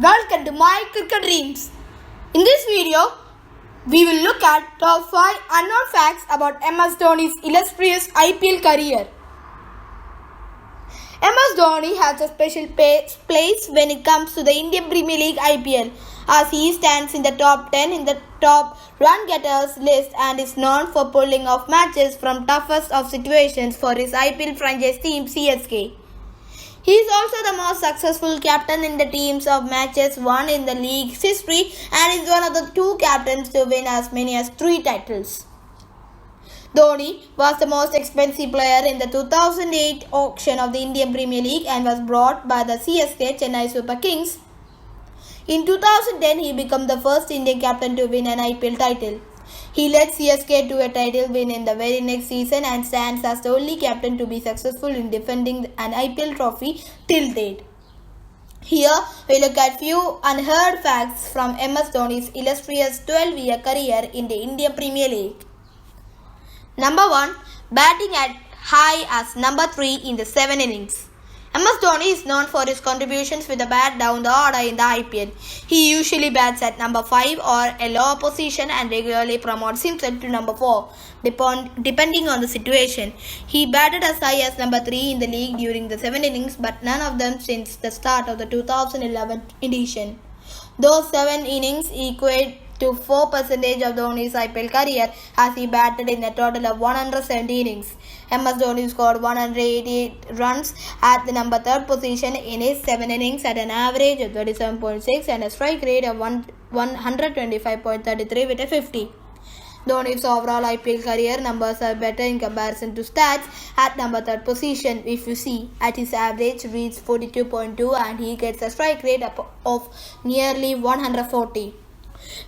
Welcome to My Cricket Dreams. In this video, we will look at top 5 unknown facts about MS Dhoni's illustrious IPL career. MS Dhoni has a special place when it comes to the Indian Premier League IPL, as he stands in the top 10 in the top run getters list and is known for pulling off matches from toughest of situations for his IPL franchise team CSK. He is also the most successful captain in the teams of matches won in the league's history and is one of the two captains to win as many as 3 titles. Dhoni was the most expensive player in the 2008 auction of the Indian Premier League and was brought by the CSK Chennai Super Kings. In 2010, he became the first Indian captain to win an IPL title. He led CSK to a title win in the very next season and stands as the only captain to be successful in defending an IPL trophy till date. Here we look at few unheard facts from MS Dhoni's illustrious 12-year career in the Indian Premier League. Number 1. Batting at high as number 3 in the 7 innings. MS Dhoni is known for his contributions with the bat down the order in the IPL. He usually bats at number 5 or a lower position and regularly promotes himself to number 4, depending on the situation. He batted as high as number 3 in the league during the 7 innings, but none of them since the start of the 2011 edition. Those 7 innings equate to 4% of Dhoni's IPL career, as he batted in a total of 170 innings. MS Dhoni scored 188 runs at the number 3rd position in his 7 innings at an average of 37.6 and a strike rate of 125.33 with a 50. Dhoni's overall IPL career numbers are better in comparison to stats at number 3rd position. If you see, at his average reads 42.2 and he gets a strike rate of nearly 140.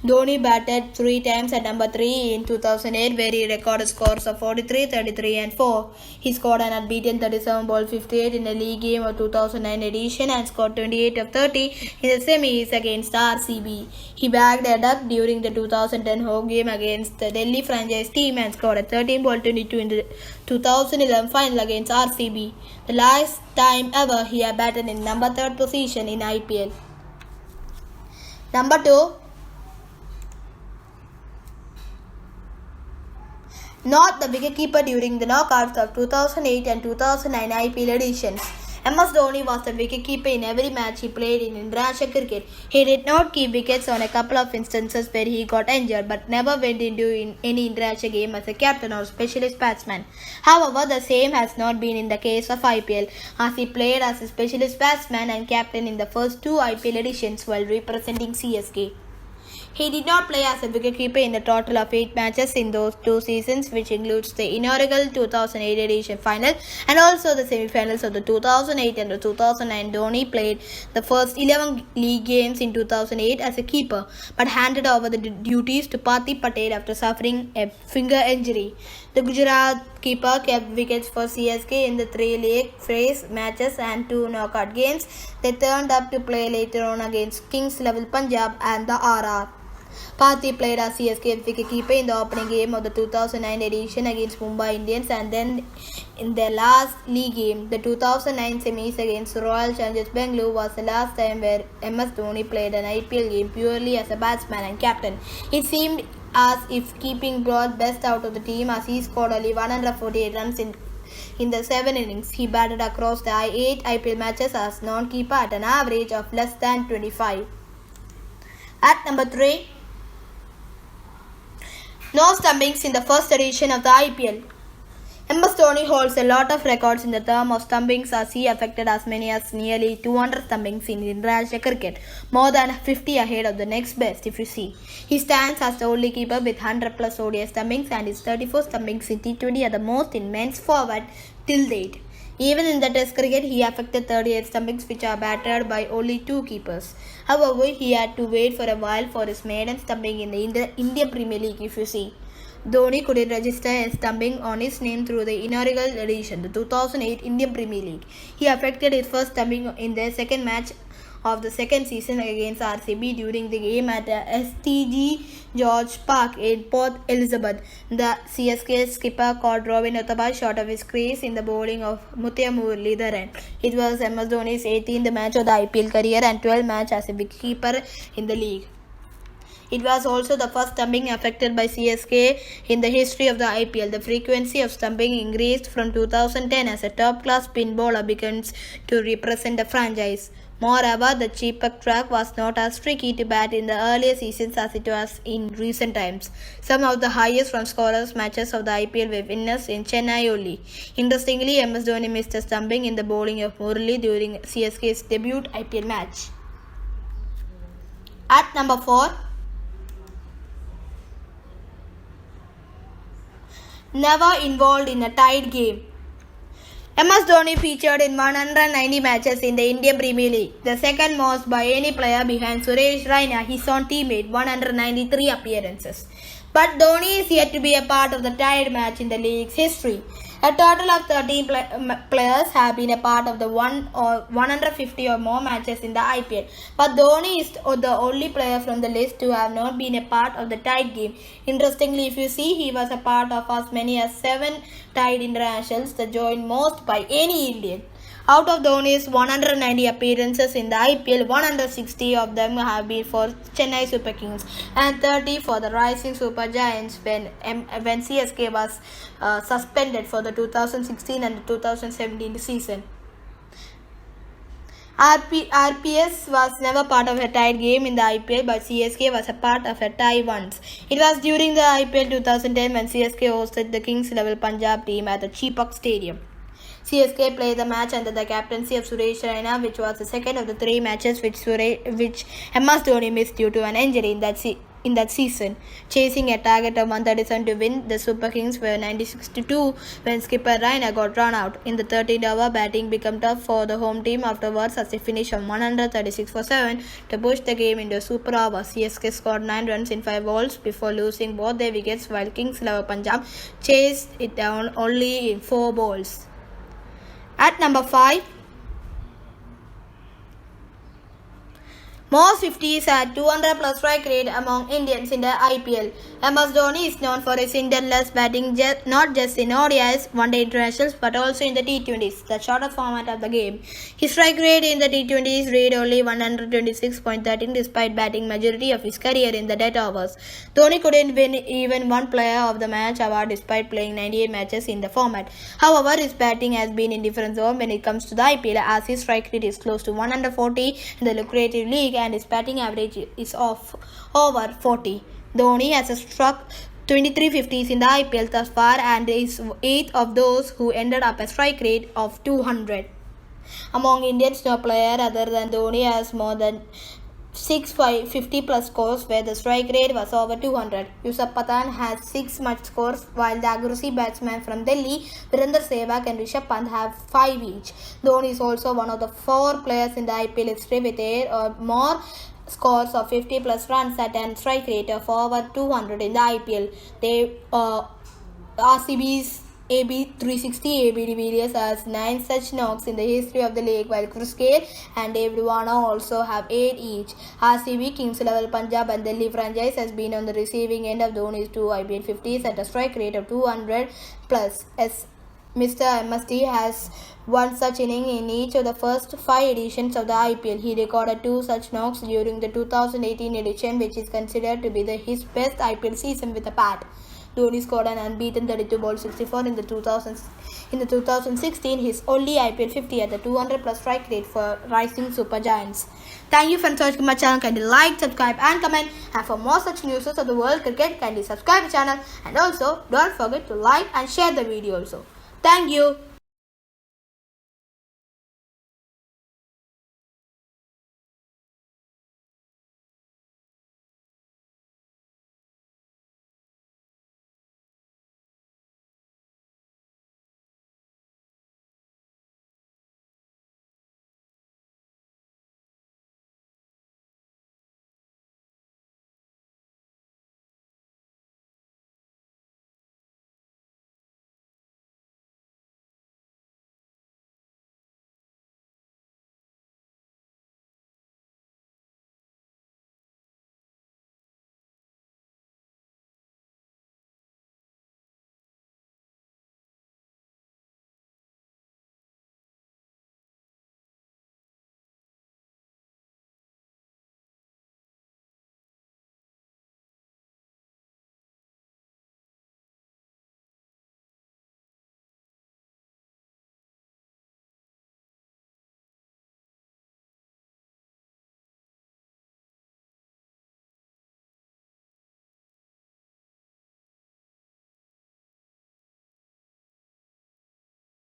Dhoni batted 3 times at number 3 in 2008, where he recorded scores of 43, 33 and 4. He scored an unbeaten 37 ball 58 in the league game of 2009 edition and scored 28 of 30 in the semis against RCB. He bagged a duck during the 2010 home game against the Delhi franchise team and scored a 13 ball 22 in the 2011 final against RCB. The last time ever he had batted in number 3rd position in IPL. Number 2. Not the wicketkeeper during the knockouts of 2008 and 2009 IPL editions. MS Dhoni was the wicketkeeper in every match he played in international cricket. He did not keep wickets on a couple of instances where he got injured, but never went into any international game as a captain or specialist batsman. However, the same has not been in the case of IPL, as he played as a specialist batsman and captain in the first 2 IPL editions while representing CSK. He did not play as a wicketkeeper in a total of 8 matches in those 2 seasons, which includes the inaugural 2008 edition final and also the semi-finals of the 2008 and the 2009. Dhoni played the first 11 league games in 2008 as a keeper, but handed over the duties to Parthiv Patel after suffering a finger injury. The Gujarat keeper kept wickets for CSK in the 3 league phase matches and 2 knockout games. They turned up to play later on against Kings Level Punjab and the RR. Parthiv played as CSK wicketkeeper in the opening game of the 2009 edition against Mumbai Indians, and then in their last league game, the 2009 semis against Royal Challengers Bengaluru, was the last time where MS Dhoni played an IPL game purely as a batsman and captain. It seemed as if keeping brought best out of the team, as he scored only 148 runs in the 7 innings. He batted across the 8 IPL matches as non-keeper at an average of less than 25. At number 3. No stumpings in the first edition of the IPL. MS Dhoni holds a lot of records in the term of stumpings, as he affected as many as nearly 200 stumpings in international cricket, more than 50 ahead of the next best if you see. He stands as the only keeper with 100 plus ODI stumpings, and his 34 stumpings in T20 are the most in men's forward till date. Even in the Test cricket, he affected 38 stumpings, which are batted by only 2 keepers. However, he had to wait for a while for his maiden stumping in the Indian Premier League if you see. Dhoni couldn't register a stumping on his name through the inaugural edition, the 2008 Indian Premier League. He affected his first stumping in their second match of the second season against RCB during the game at STG George Park in Port Elizabeth. The CSK skipper caught Robin Uthappa short of his crease in the bowling of Muthiah Muralidharan. It was MS Dhoni's 18th match of the IPL career and 12th match as a wicketkeeper in the league. It was also the first stumping affected by CSK in the history of the IPL. The frequency of stumping increased from 2010 as a top-class spin bowler begins to represent the franchise. Moreover, the Chepauk track was not as tricky to bat in the earlier seasons as it was in recent times. Some of the highest run scorers matches of the IPL were winners in Chennai only. Interestingly, MS Dhoni missed a stumping in the bowling of Murali during CSK's debut IPL match. At number 4, never involved in a tied game. MS Dhoni featured in 190 matches in the Indian Premier League, the second most by any player behind Suresh Raina, his own teammate, 193 appearances. But Dhoni is yet to be a part of the tied match in the league's history. A total of 13 players have been a part of the 150 or more matches in the IPL. But Dhoni is the only player from the list to have not been a part of the tied game. Interestingly, if you see, he was a part of as many as 7 tied internationals, the joint most by any Indian. Out of Dhoni's 190 appearances in the IPL, 160 of them have been for Chennai Super Kings and 30 for the Rising Super Giants when CSK was suspended for the 2016 and 2017 season. RPS was never part of a tied game in the IPL, but CSK was a part of a tie once. It was during the IPL 2010 when CSK hosted the Kings level Punjab team at the Chepauk Stadium. CSK played the match under the captaincy of Suresh Raina, which was the second of the 3 matches which MS Dhoni missed due to an injury in that season. Chasing a target of 137 to win, the Super Kings were 96-2 when skipper Raina got run out. In the 13th over, batting became tough for the home team afterwards as they finished on 136 for 7 to push the game into a super over. CSK scored 9 runs in 5 balls before losing both their wickets, while Kings level Punjab chased it down only in 4 balls. At number 5, most 50s at 200 plus strike rate among Indians in the IPL. MS Dhoni is known for his relentless batting not just in ODIs, one-day internationals, but also in the T20s, the shorter format of the game. His strike rate in the T20s read only 126.13 despite batting majority of his career in the dead overs. Dhoni couldn't win even one Player of the Match award despite playing 98 matches in the format. However, his batting has been in different zone when it comes to the IPL, as his strike rate is close to 140 in the lucrative league and his batting average is of over 40. Dhoni has struck 23 50s in the IPL thus far and is 8th of those who ended up a strike rate of 200. Among Indians, no player other than Dhoni has more than 50 plus scores where the strike rate was over 200. Yusuf Pathan has 6 much scores, while the aggressive batsmen from Delhi, Virender Sehwag and Rishabh Pant have 5 each. Dhoni is also one of the 4 players in the IPL history with 8 or more scores of 50 plus runs at a strike rate of over 200 in the IPL. They RCB's AB 360 AB de Villiers has 9 such knocks in the history of the league, while Chris Gale and David Warner also have 8 each. RCB, Kings level Punjab and Delhi franchise has been on the receiving end of Dhoni's 2 IPL 50s at a strike rate of 200 plus. As Mr. MSD has one such inning in each of the first 5 editions of the IPL. He recorded 2 such knocks during the 2018 edition, which is considered to be his best IPL season with a bat. Dhoni scored an unbeaten 32 ball 64 in the 2016, his only IPL 50 at the 200 plus strike rate for Rising Super Giants. Thank you for watching my channel. Kindly like, subscribe and comment. And for more such news of the world cricket, kindly subscribe the channel and also don't forget to like and share the video also. Thank you.